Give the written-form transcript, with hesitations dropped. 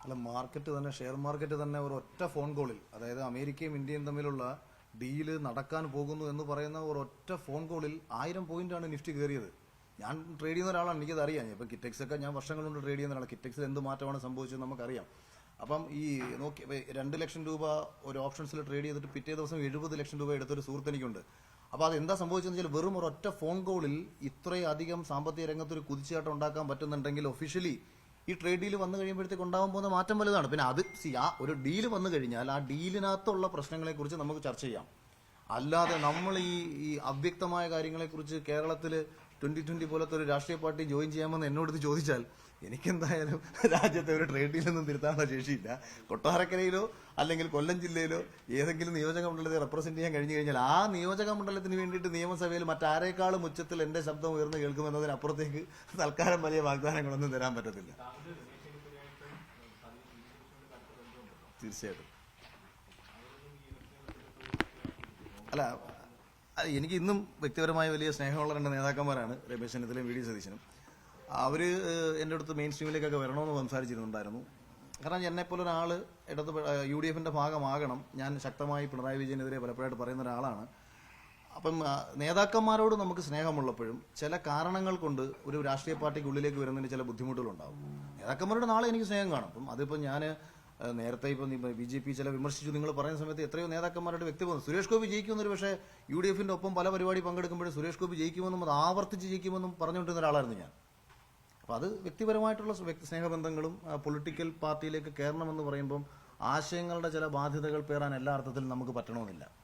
അല്ല, മാർക്കറ്റ് തന്നെ, share market തന്നെ ഒരു ഒറ്റ ഫോൺ കോളിൽ, അതായത് അമേരിക്കയും ഇന്ത്യയും തമ്മിലുള്ള ഡീല് നടക്കാൻ പോകുന്നു എന്ന് പറയുന്ന ഒരു ഒറ്റ ഫോൺ കോളിൽ 1000 പോയിന്റാണ് നിഫ്റ്റി കയറിയത്. ഞാൻ ട്രേഡ് ചെയ്യുന്ന ഒരാളാണ്, എനിക്കത് അറിയാം. ഇപ്പം കിറ്റെക്സ് ഒക്കെ ഞാൻ വർഷങ്ങൾ കൊണ്ട് ട്രേഡ് ചെയ്യുന്ന ഒരാളാണ്. കിറ്റെക്സിൽ എന്ത് മാറ്റമാണ് സംഭവിച്ചത് നമുക്കറിയാം. അപ്പം ഈ നോക്കി 2 ലക്ഷം രൂപ ഒരു ഓപ്ഷൻസിൽ ട്രേഡ് ചെയ്തിട്ട് പിറ്റേ ദിവസം 70 ലക്ഷം രൂപ എടുത്തൊരു സുഹൃത്ത് എനിക്കുണ്ട്. അപ്പോൾ അത് എന്താ സംഭവിച്ചതെന്ന് വെച്ചാൽ, വെറും ഒരൊറ്റ ഫോൺ കോളിൽ ഇത്രയധികം സാമ്പത്തിക രംഗത്തൊരു കുതിച്ചുചാട്ടം ഉണ്ടാക്കാൻ പറ്റുന്നുണ്ടെങ്കിൽ ഒഫീഷ്യലി ഈ ട്രേഡ് ഡീൽ വന്നു കഴിയുമ്പോഴത്തേക്ക് ഉണ്ടാകാൻ പോകുന്ന മാറ്റം വലുതാണ്. പിന്നെ അത് ആ ഒരു ഡീല് വന്നു കഴിഞ്ഞാൽ ആ ഡീലിനകത്തുള്ള പ്രശ്നങ്ങളെക്കുറിച്ച് നമുക്ക് ചർച്ച ചെയ്യാം. അല്ലാതെ നമ്മൾ ഈ അവ്യക്തമായ കാര്യങ്ങളെക്കുറിച്ച് കേരളത്തിൽ 2020 പോലത്തെ ഒരു രാഷ്ട്രീയ പാർട്ടി ജോയിൻ ചെയ്യാമെന്ന് എന്നോട് ഇത് ചോദിച്ചാൽ എനിക്കെന്തായാലും രാജ്യത്തെ ഒരു ട്രേഡ് ഡീലൊന്നും തിരുത്താനുള്ള ശേഷിയില്ല. കൊട്ടാരക്കരയിലോ അല്ലെങ്കിൽ കൊല്ലം ജില്ലയിലോ ഏതെങ്കിലും നിയോജക മണ്ഡലത്തെ റെപ്രസെന്റ് ചെയ്യാൻ കഴിഞ്ഞു കഴിഞ്ഞാൽ ആ നിയോജക മണ്ഡലത്തിന് വേണ്ടിയിട്ട് നിയമസഭയിൽ മറ്റാരേക്കാളും ഉച്ചത്തിൽ എന്റെ ശബ്ദം ഉയർന്നു കേൾക്കുമെന്നതിനപ്പുറത്തേക്ക് തൽക്കാലം വലിയ വാഗ്ദാനങ്ങളൊന്നും തരാൻ പറ്റത്തില്ല. തീർച്ചയായിട്ടും. അല്ല, എനിക്ക് ഇന്നും വ്യക്തിപരമായ വലിയ സ്നേഹമുള്ള 2 നേതാക്കന്മാരാണ്, രമേശ് ചെന്നിത്തലയും വി ഡി സതീശനും. അവർ എൻ്റെ അടുത്ത് മെയിൻ സ്ട്രീമിലേക്കൊക്കെ വരണമെന്ന് സംസാരിച്ചിരുന്നുണ്ടായിരുന്നു. കാരണം എന്നെപ്പോലെ ഒരാൾ UDF-ന്റെ ഭാഗമാകണം. ഞാൻ ശക്തമായി പിണറായി വിജയനെതിരെ പലപ്പോഴായിട്ട് പറയുന്ന ഒരാളാണ്. അപ്പം നേതാക്കന്മാരോട് നമുക്ക് സ്നേഹമുള്ളപ്പോഴും ചില കാരണങ്ങൾ കൊണ്ട് ഒരു രാഷ്ട്രീയ പാർട്ടിക്ക് ഉള്ളിലേക്ക് വരുന്നതിന് ചില ബുദ്ധിമുട്ടുകളുണ്ടാകും. നേതാക്കന്മാരോട് നാളെ എനിക്ക് സ്നേഹം കാണും. അപ്പം അതിപ്പോൾ ഞാൻ നേരത്തെ ഇപ്പം BJP ചില വിമർശിച്ചു നിങ്ങൾ പറയുന്ന സമയത്ത് എത്രയോ നേതാക്കന്മാരുടെ വ്യക്തിബന്ധം, സുരേഷ് ഗോപി ജയിക്കുമെന്നൊരു, പക്ഷേ UDF-ന്റെ ഒപ്പം പല പരിപാടി പങ്കെടുക്കുമ്പോഴും സുരേഷ് ഗോപി ജയിക്കുമെന്നും അത് ആവർത്തിച്ച് ജയിക്കുമെന്നും പറഞ്ഞുകൊണ്ടിരുന്ന ഒരാളായിരുന്നു ഞാൻ. അപ്പം അത് വ്യക്തിപരമായിട്ടുള്ള സ്നേഹബന്ധങ്ങളും പൊളിറ്റിക്കൽ പാർട്ടിയിലേക്ക് കയറണമെന്ന് പറയുമ്പം ആശയങ്ങളുടെ ചില ബാധ്യതകൾ പേറാൻ എല്ലാ അർത്ഥത്തിലും നമുക്ക് പറ്റണമെന്നില്ല.